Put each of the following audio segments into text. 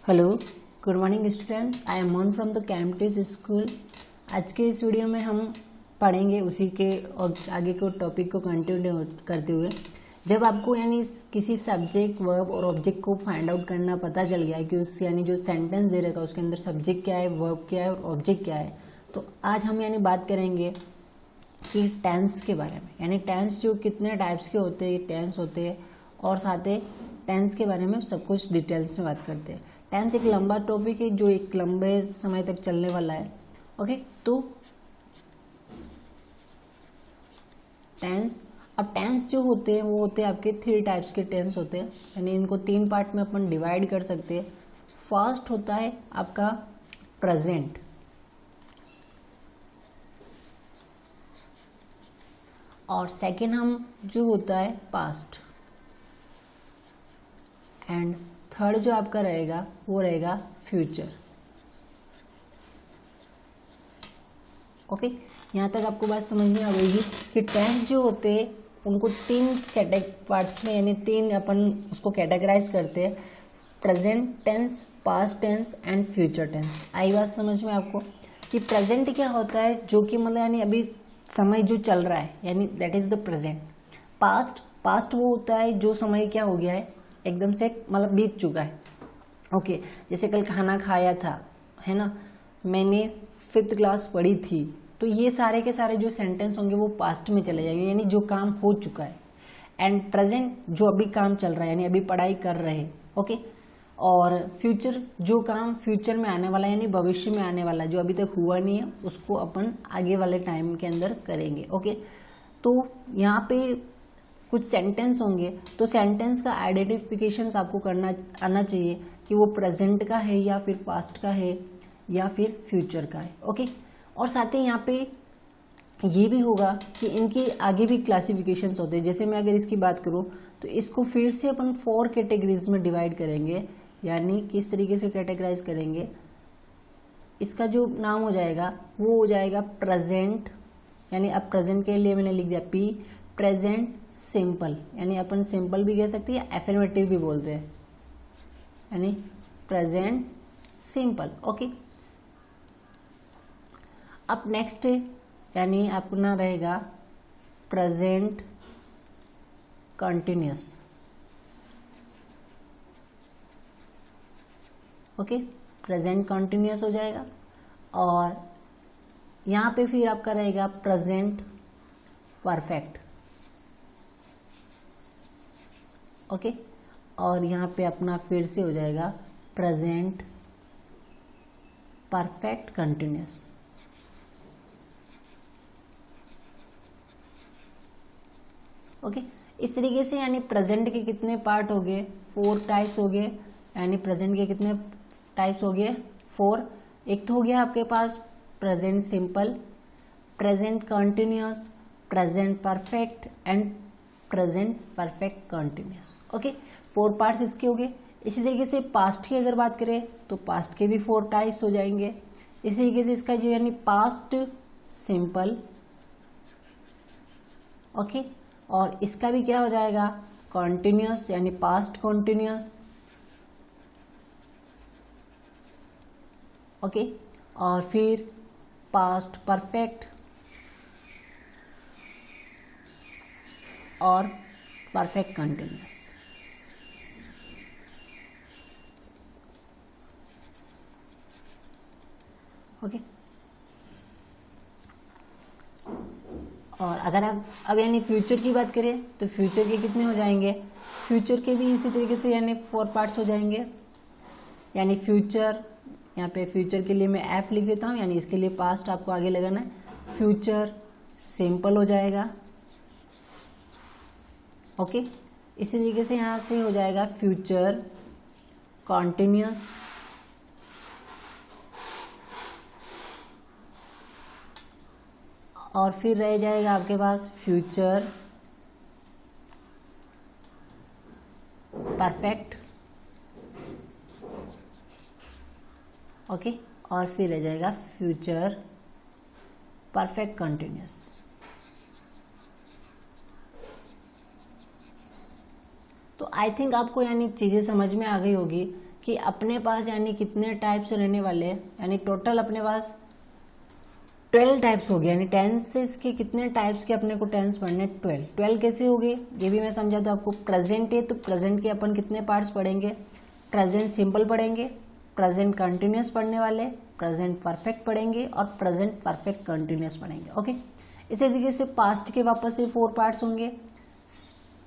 Hello, good morning students. I am Mohan from the Cambridge school. आज के इस video में हम पढ़ेंगे उसी के और आगे को टॉपिक को कंटिन्यू करते हुए। जब आपको यानी किसी सब्जेक्ट, वर्ब और ऑब्जेक्ट को फाइंड आउट करना पता चल गया है कि उस यानी जो सेंटेंस दे रखा है उसके अंदर सब्जेक्ट क्या है, वर्ब क्या है और ऑब्जेक्ट क्या है, तो आज हम यानी बात करेंगे कि टेंस के बारे में। यानी टेंस जो कितने टाइप्स के होते हैं, टेंस होते हैं, और साथ ही टेंस के बारे में सब कुछ डिटेल्स में बात करते हैं। टेंस एक लंबा टॉपिक है जो एक लंबे समय तक चलने वाला है। ओके, तो टेंस, अब टेंस जो होते हैं वो होते हैं आपके 3 टाइप्स के टेंस होते हैं। यानी इनको 3 पार्ट में अपन डिवाइड कर सकते हैं। फर्स्ट होता है आपका प्रेजेंट, और सेकेंड हम जो होता है पास्ट, एंड थर्ड जो आपका रहेगा वो रहेगा फ्यूचर। ओके, यहाँ तक आपको बात समझ में आ गई कि टेंस जो होते हैं उनको 3 पार्ट्स में यानी 3 अपन उसको कैटेगराइज करते हैं। Present tense, past tense and future tense. आई बात समझ में आपको कि प्रेजेंट क्या होता है, जो कि मतलब यानी अभी समय जो चल रहा है, यानी that is the present. Past वो होता है जो समय क्या हो गया है, एकदम से मतलब बीत चुका है। ओके, जैसे कल खाना खाया था, है ना, मैंने 5th क्लास पढ़ी थी, तो ये सारे के सारे जो सेंटेंस होंगे वो पास्ट में चले जाएंगे, यानी जो काम हो चुका है। एंड प्रेजेंट जो अभी काम चल रहा है, यानी अभी पढ़ाई कर रहे हैं। ओके, और फ्यूचर जो काम फ्यूचर में आने वाला है, यानी भविष्य में आने वाला है, जो अभी तक हुआ नहीं है उसको अपन आगे वाले टाइम के अंदर करेंगे। ओके, तो यहाँ पे कुछ सेंटेंस होंगे, तो सेंटेंस का आइडेंटिफिकेशन आपको करना आना चाहिए कि वो प्रेजेंट का है या फिर पास्ट का है या फिर फ्यूचर का है। ओके, और साथ ही यहाँ पे ये भी होगा कि इनके आगे भी क्लासिफिकेशंस होते हैं। जैसे मैं अगर इसकी बात करूँ तो इसको फिर से अपन 4 कैटेगरीज में डिवाइड करेंगे। यानी किस तरीके से कैटेगराइज करेंगे, इसका जो नाम हो जाएगा वो हो जाएगा प्रेजेंट, यानी अब प्रेजेंट के लिए मैंने लिख दिया पी। प्रेजेंट सिंपल, यानी अपन सिंपल भी कह सकते हैं या एफर्मेटिव भी बोलते हैं, यानी प्रेजेंट सिंपल। ओके, अब नेक्स्ट यानी अपना रहेगा present continuous. Okay, present continuous हो जाएगा। और यहाँ पे फिर आपका रहेगा प्रेजेंट परफेक्ट। ओके, और यहाँ पे अपना फिर से हो जाएगा प्रेजेंट परफेक्ट कंटिन्यूअस। ओके, इस तरीके से यानी प्रेजेंट के कितने पार्ट हो गए, 4 टाइप्स हो गए। यानी प्रेजेंट के कितने टाइप्स हो गए, 4। एक तो हो गया आपके पास present simple, present continuous, present perfect and present perfect continuous. Okay, 4 parts इसके हो गए। इसी तरीके से पास्ट की अगर बात करें तो पास्ट के भी 4 टाइप्स हो जाएंगे। इसी तरीके से इसका जो यानी पास्ट सिंपल। ओके, और इसका भी क्या हो जाएगा कॉन्टिन्यूअस, यानी पास्ट कॉन्टिन्यूअस। ओके, और फिर पास्ट परफेक्ट और परफेक्ट कंटिन्यूअस। ओके, और अगर आप अब यानी फ्यूचर की बात करें तो फ्यूचर के कितने हो जाएंगे, फ्यूचर के भी इसी तरीके से यानी 4 पार्ट्स हो जाएंगे। यानी फ्यूचर, यहाँ पे फ्यूचर के लिए मैं एफ लिख देता हूँ, यानी इसके लिए पास्ट आपको आगे लगाना है। फ्यूचर सिंपल हो जाएगा। ओके, इसी तरीके से यहाँ से हो जाएगा फ्यूचर कॉन्टिन्यूअस, और फिर रह जाएगा आपके पास फ्यूचर परफेक्ट। ओके, और फिर रह जाएगा फ्यूचर परफेक्ट कंटिन्यूअस। तो आई थिंक आपको यानी चीज़ें समझ में आ गई होगी कि अपने पास यानी कितने टाइप्स रहने वाले हैं, यानी टोटल अपने पास 12 टाइप्स हो गए, यानी टेंसेस के कितने टाइप्स के अपने को टेंस पढ़ने 12 कैसे हो गए ये भी मैं समझा दूँ आपको। प्रेजेंट है तो प्रेजेंट के अपन कितने पार्ट्स पढ़ेंगे, प्रेजेंट सिंपल पढ़ेंगे, प्रेजेंट कंटिन्यूस पढ़ने वाले, प्रेजेंट परफेक्ट पढ़ेंगे और प्रेजेंट परफेक्ट कंटिन्यूस पढ़ेंगे। ओके, इसी तरीके से पास्ट के वापस से 4 पार्ट्स होंगे,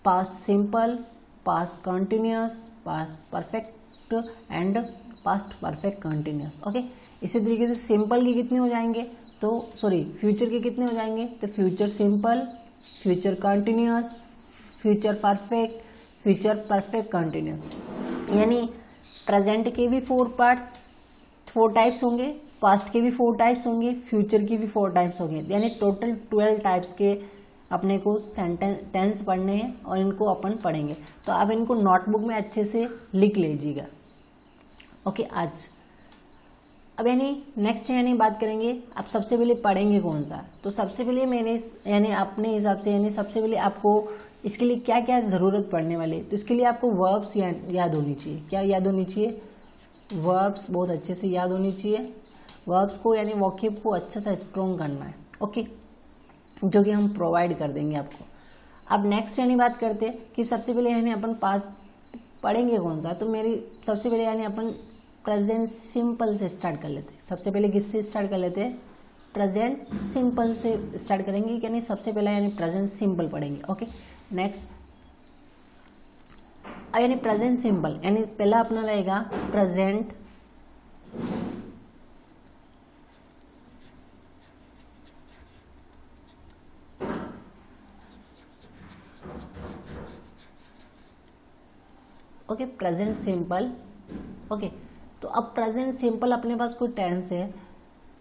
past simple, past continuous, past perfect and past perfect continuous. Okay, इसी तरीके से सिंपल के कितने हो जाएंगे, तो सॉरी फ्यूचर के कितने हो जाएंगे, तो future simple, future continuous, future perfect, future perfect continuous. यानी प्रेजेंट के भी 4 टाइप्स होंगे, पास्ट के भी 4 टाइप्स होंगे, फ्यूचर की भी 4 टाइप्स होंगे, यानी टोटल 12 टाइप्स के अपने को टेंस पढ़ने हैं और इनको अपन पढ़ेंगे। तो आप इनको नोटबुक में अच्छे से लिख लीजिएगा। ओके, आज अब यानी नेक्स्ट यानी बात करेंगे आप सबसे पहले पढ़ेंगे कौन सा। तो सबसे पहले मैंने यानी अपने हिसाब से यानी सबसे पहले आपको इसके लिए क्या क्या ज़रूरत पड़ने वाली है, तो इसके लिए आपको वर्ब्स याद होनी चाहिए। क्या याद होनी चाहिए, वर्ब्स बहुत अच्छे से याद होनी चाहिए। वर्ब्स को यानी वोकैब को अच्छा सा स्ट्रॉन्ग करना है। ओके, जो कि हम प्रोवाइड कर देंगे आपको। अब नेक्स्ट यानी बात करते हैं कि सबसे पहले यानी अपन पढ़ेंगे कौन सा। तो मेरी सबसे पहले यानी अपन प्रेजेंट सिंपल से स्टार्ट कर लेते हैं। सबसे पहले किससे स्टार्ट कर लेते हैं, प्रेजेंट सिंपल से स्टार्ट करेंगे, यानी सबसे पहले यानी प्रेजेंट सिंपल पढ़ेंगे। ओके, नेक्स्ट यानी प्रेजेंट सिंपल यानी पहला अपना रहेगा present okay, present simple. Okay, तो अब प्रेजेंट सिंपल अपने पास कोई टेंस है,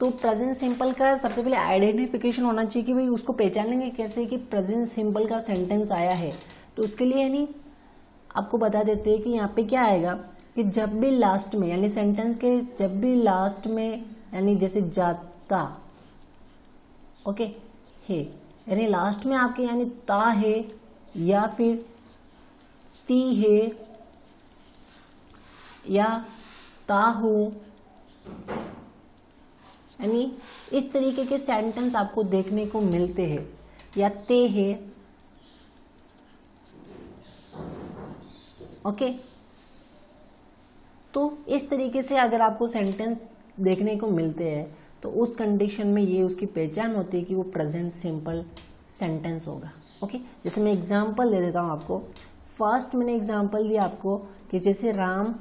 तो प्रेजेंट सिंपल का सबसे पहले आइडेंटिफिकेशन होना चाहिए कि भाई उसको पहचान लेंगे कैसे कि प्रेजेंट सिंपल का सेंटेंस आया है। तो उसके लिए यानी आपको बता देते हैं कि यहाँ पे क्या आएगा कि जब भी लास्ट में यानी सेंटेंस के जब भी लास्ट में यानी जैसे जाता, ओके, है यानी लास्ट में आपके यानी ता है या फिर ती है या ता हूं, यानी इस तरीके के सेंटेंस आपको देखने को मिलते हैं, या ते है। ओके, तो इस तरीके से अगर आपको सेंटेंस देखने को मिलते हैं तो उस कंडीशन में ये उसकी पहचान होती है कि वो प्रेजेंट सिंपल सेंटेंस होगा। ओके, जैसे मैं एग्जांपल दे देता हूं आपको। फर्स्ट मैंने एग्जांपल दिया आपको कि जैसे राम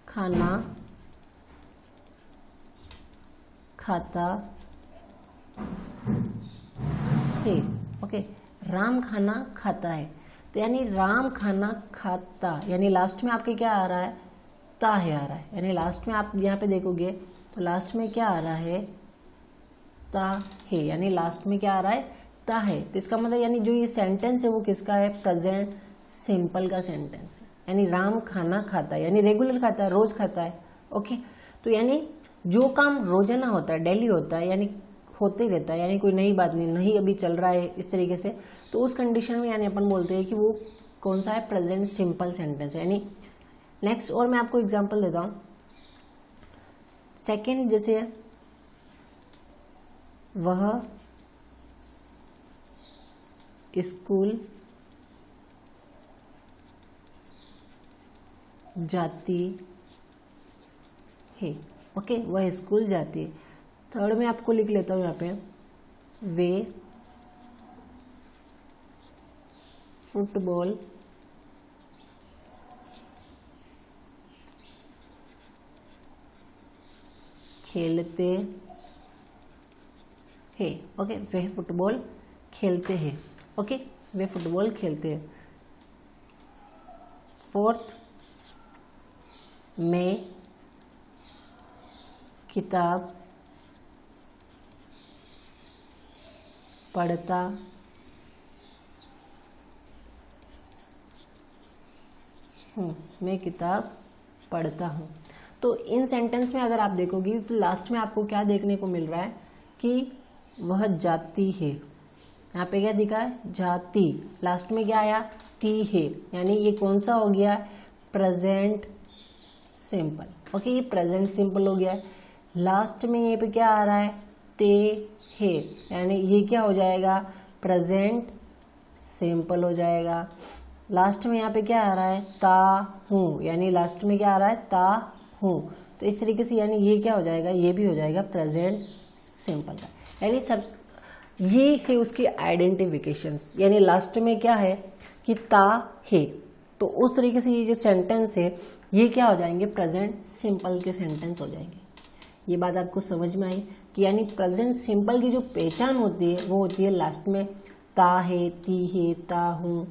खाना खाता है। ओके, राम खाना खाता है, तो यानी राम खाना खाता यानी लास्ट में आपके क्या आ रहा है, ता है आ रहा है। यानी लास्ट में आप यहाँ पे देखोगे तो लास्ट में क्या आ रहा है, ता है, यानी लास्ट में क्या आ रहा है, ता है। तो इसका मतलब यानी जो ये सेंटेंस है वो किसका है, प्रेजेंट सिंपल का सेंटेंस है। यानी राम खाना खाता है यानी रेगुलर खाता है, रोज खाता है। ओके, तो यानी जो काम रोजाना होता है, डेली होता है, यानी होते ही रहता है, यानी कोई नई बात नहीं अभी चल रहा है इस तरीके से, तो उस कंडीशन में यानी अपन बोलते हैं कि वो कौन सा है, प्रेजेंट सिंपल सेंटेंस है। यानी नेक्स्ट और मैं आपको एग्जांपल देता हूँ। सेकंड जैसे वह स्कूल जाती है। ओके, वह स्कूल जाती है। थर्ड में आपको लिख लेता हूँ यहाँ पे, वे फुटबॉल खेलते हैं। ओके, वे फुटबॉल खेलते हैं। ओके, वे फुटबॉल खेलते हैं। फोर्थ, मैं किताब पढ़ता हूँ, मैं किताब पढ़ता हूँ। तो इन सेंटेंस में अगर आप देखोगी तो लास्ट में आपको क्या देखने को मिल रहा है कि वह जाती है। यहाँ पे क्या दिखा है, जाती, लास्ट में क्या आया, थी है, यानी ये कौन सा हो गया, प्रेजेंट सिंपल। ओके, ये प्रेजेंट सिंपल हो गया। लास्ट में ये पे क्या आ रहा है, ते है, यानी ये क्या हो जाएगा, प्रेजेंट सिंपल हो जाएगा। लास्ट में यहाँ पे क्या आ रहा है, ता हूँ, यानी लास्ट में क्या आ रहा है, ता हूँ। तो इस तरीके से यानी ये क्या हो जाएगा, ये भी हो जाएगा प्रेजेंट सिंपल का। यानी सब ये है उसकी आइडेंटिफिकेशंस, यानी लास्ट में क्या है कि ता है, तो उस तरीके से ये जो सेंटेंस है ये क्या हो जाएंगे, प्रेजेंट सिंपल के सेंटेंस हो जाएंगे। ये बात आपको समझ में आई कि यानी प्रेजेंट सिंपल की जो पहचान होती है वो होती है लास्ट में ता है, ती है, ता हूँ,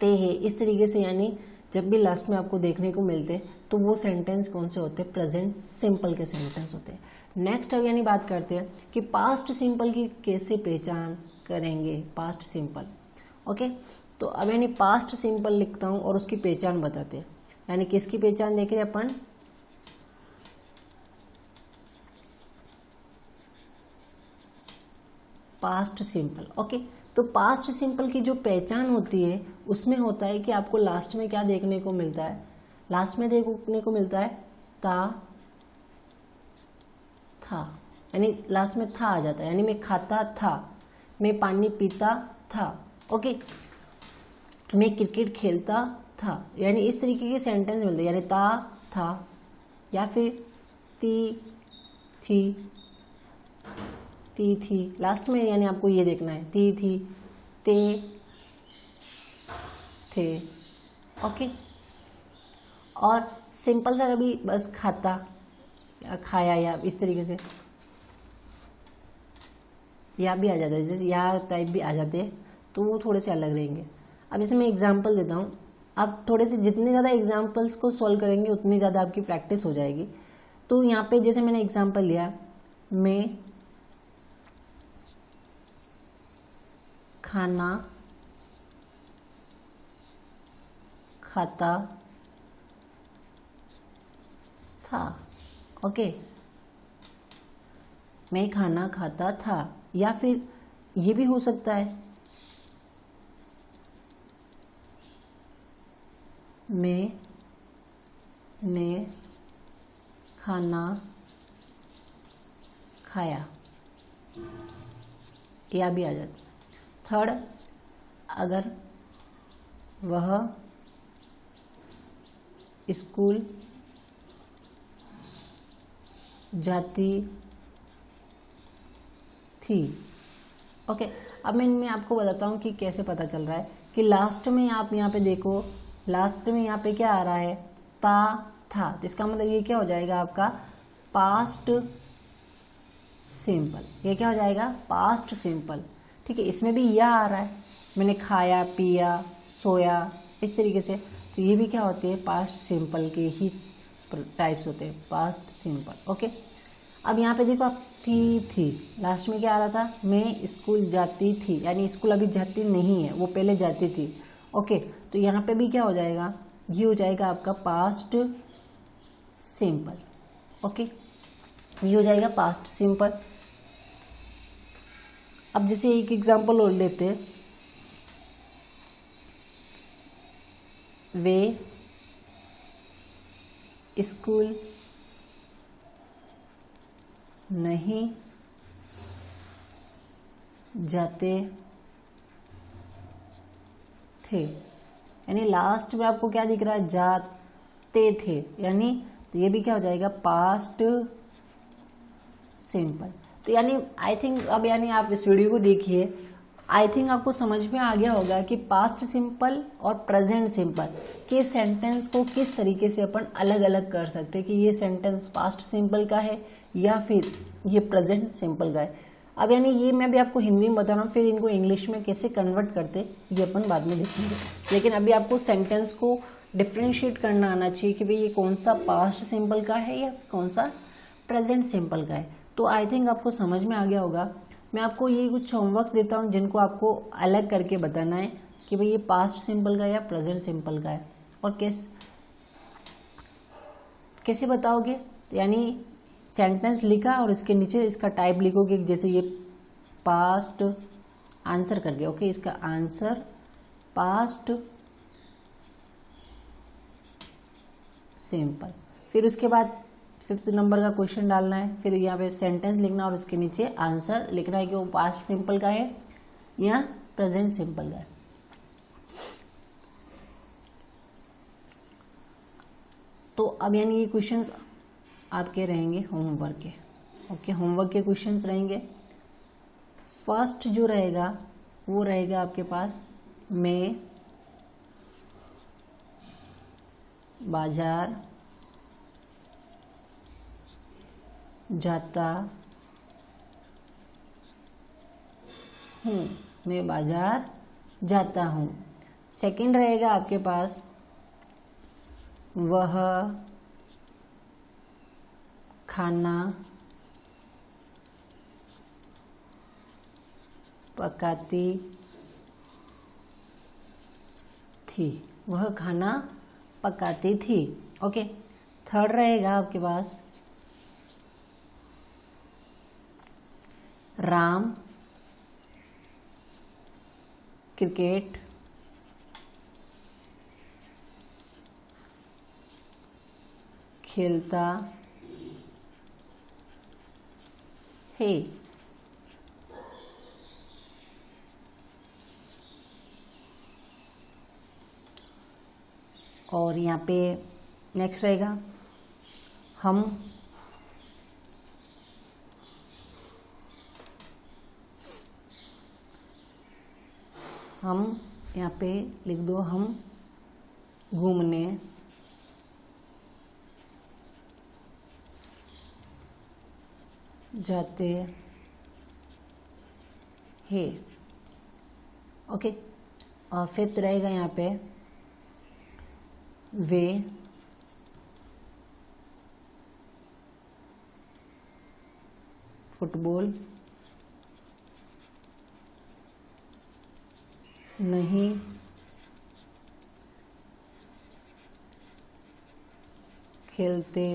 ते है, इस तरीके से। यानी जब भी लास्ट में आपको देखने को मिलते तो वो सेंटेंस कौन से होते हैं, प्रेजेंट सिंपल के सेंटेंस होते हैं। नेक्स्ट अब यानी बात करते हैं कि पास्ट सिंपल की कैसे पहचान करेंगे, पास्ट सिंपल। ओके, तो अब यानी पास्ट सिंपल लिखता हूँ और उसकी पहचान बताते हैं। यानी किसकी पहचान देख रहे हैं अपन, पास्ट सिंपल। ओके, तो पास्ट सिंपल की जो पहचान होती है उसमें होता है कि आपको लास्ट में क्या देखने को मिलता है, लास्ट में देखने को मिलता है ता था, यानी लास्ट में था आ जाता है, यानी मैं खाता था, मैं पानी पीता था, ओके, मैं क्रिकेट खेलता था, यानी इस तरीके के सेंटेंस मिलते हैं। यानी ता था, या फिर ती थी, ती थी, लास्ट में यानी आपको ये देखना है, ती थी, ते थे, ओके। और सिंपल सा कभी बस खाता या खाया या इस तरीके से या भी आ जाता है, जैसे या टाइप भी आ जाते हैं, तो वो थोड़े से अलग रहेंगे। अब इसमें एग्जाम्पल देता हूँ, आप थोड़े से जितने ज़्यादा एग्जाम्पल्स को सॉल्व करेंगे उतनी ज़्यादा आपकी प्रैक्टिस हो जाएगी। तो यहाँ पे जैसे मैंने एग्जाम्पल लिया, मैं खाना खाता था, ओके, मैं खाना खाता था। या फिर ये भी हो सकता है, मैंने खाना खाया, या भी आ जाता। थर्ड, अगर वह स्कूल जाती थी, ओके। अब मैं इनमें आपको बताता हूँ कि कैसे पता चल रहा है कि लास्ट में आप यहाँ पे देखो, लास्ट में यहाँ पे क्या आ रहा है, ता था, तो इसका मतलब ये क्या हो जाएगा आपका पास्ट सिंपल। ये क्या हो जाएगा, पास्ट सिंपल, ठीक है। इसमें भी यह आ रहा है, मैंने खाया, पिया, सोया, इस तरीके से, तो ये भी क्या होते हैं, पास्ट सिंपल के ही टाइप्स होते हैं, पास्ट सिंपल, ओके। अब यहाँ पे देखो आप थी, लास्ट में क्या आ रहा था, मैं स्कूल जाती थी, यानी स्कूल अभी जाती नहीं है, वो पहले जाती थी, ओके। तो यहाँ पे भी क्या हो जाएगा, ये हो जाएगा आपका पास्ट सिंपल, ओके, ये हो जाएगा पास्ट सिंपल। अब जैसे एक एग्जांपल और लेते हैं, वे स्कूल नहीं जाते थे, यानी लास्ट में आपको क्या दिख रहा है, जाते थे, यानी तो ये भी क्या हो जाएगा, पास्ट सिंपल। तो यानी आई थिंक अब यानी आप इस वीडियो को देखिए, आई थिंक आपको समझ में आ गया होगा कि पास्ट सिंपल और प्रेजेंट सिंपल के सेंटेंस को किस तरीके से अपन अलग अलग कर सकते हैं कि ये सेंटेंस पास्ट सिंपल का है या फिर ये प्रेजेंट सिंपल का है। अब यानी ये मैं भी आपको हिंदी में बता रहा हूँ, फिर इनको इंग्लिश में कैसे कन्वर्ट करते ये अपन बाद में देखेंगे। लेकिन अभी आपको सेंटेंस को डिफ्रेंशिएट करना आना चाहिए कि भाई ये कौन सा पास्ट सिंपल का है या कौन सा प्रेजेंट सिंपल का है। तो आई थिंक आपको समझ में आ गया होगा। मैं आपको ये कुछ होमवर्क्स देता हूँ जिनको आपको अलग करके बताना है कि भाई ये पास्ट सिंपल का या प्रेजेंट सिंपल का है, और कैसे बताओगे। यानी सेंटेंस लिखा और इसके नीचे इसका टाइप लिखोगे, जैसे ये पास्ट आंसर करके, ओके, इसका आंसर पास्ट सिंपल। फिर उसके बाद 5th नंबर का क्वेश्चन डालना है, फिर यहाँ पे सेंटेंस लिखना और उसके नीचे आंसर लिखना है कि वो पास्ट सिंपल का है या प्रेजेंट सिंपल का है। तो अब यानी ये क्वेश्चंस आपके रहेंगे होमवर्क के। ओके, होमवर्क के क्वेश्चंस रहेंगे। फर्स्ट जो रहेगा वो रहेगा आपके पास, मैं बाजार जाता हूँ, मैं बाजार जाता हूँ। सेकंड रहेगा आपके पास, वह खाना पकाती थी, वह खाना पकाती थी। ओके, थर्ड रहेगा आपके पास, राम क्रिकेट खेलता है। और यहाँ पे नेक्स्ट रहेगा, हम यहाँ पे लिख दो, हम घूमने जाते हैं। ओके, और 5th रहेगा यहाँ पे, वे फुटबॉल नहीं खेलते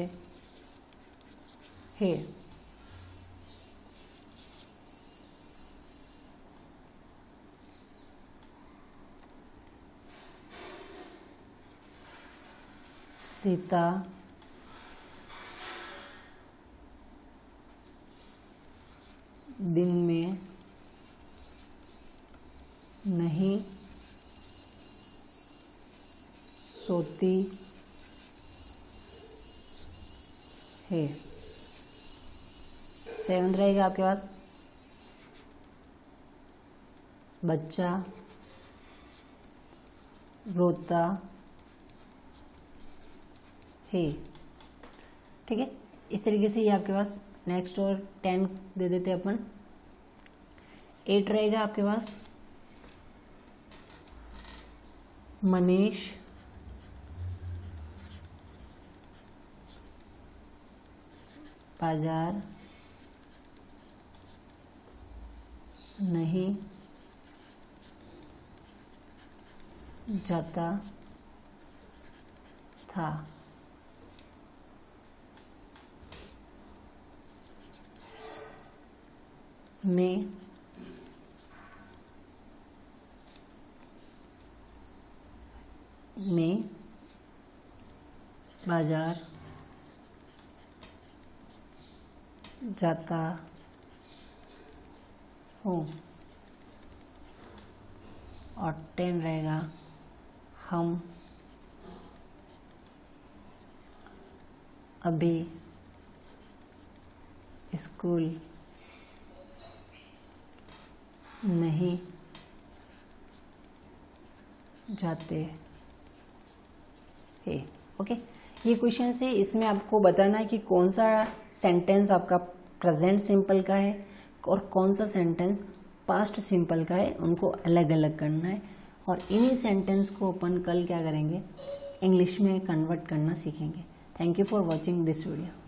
हैं। सीता दिन में नहीं सोती है। 7th रहेगा आपके पास, बच्चा रोता है। ठीक है, इस तरीके से ये आपके पास नेक्स्ट और 10 दे देते अपन। 8 रहेगा आपके पास, मनीष बाजार नहीं जाता था। मैं बाजार जाता हूँ। और 10 रहेगा, हम अभी स्कूल नहीं जाते हैं। ओके, ये क्वेश्चन है, इसमें आपको बताना है कि कौन सा सेंटेंस आपका प्रेजेंट सिंपल का है और कौन सा सेंटेंस पास्ट सिंपल का है, उनको अलग अलग करना है। और इन्हीं सेंटेंस को अपन कल क्या करेंगे, इंग्लिश में कन्वर्ट करना सीखेंगे। Thank you for watching this video.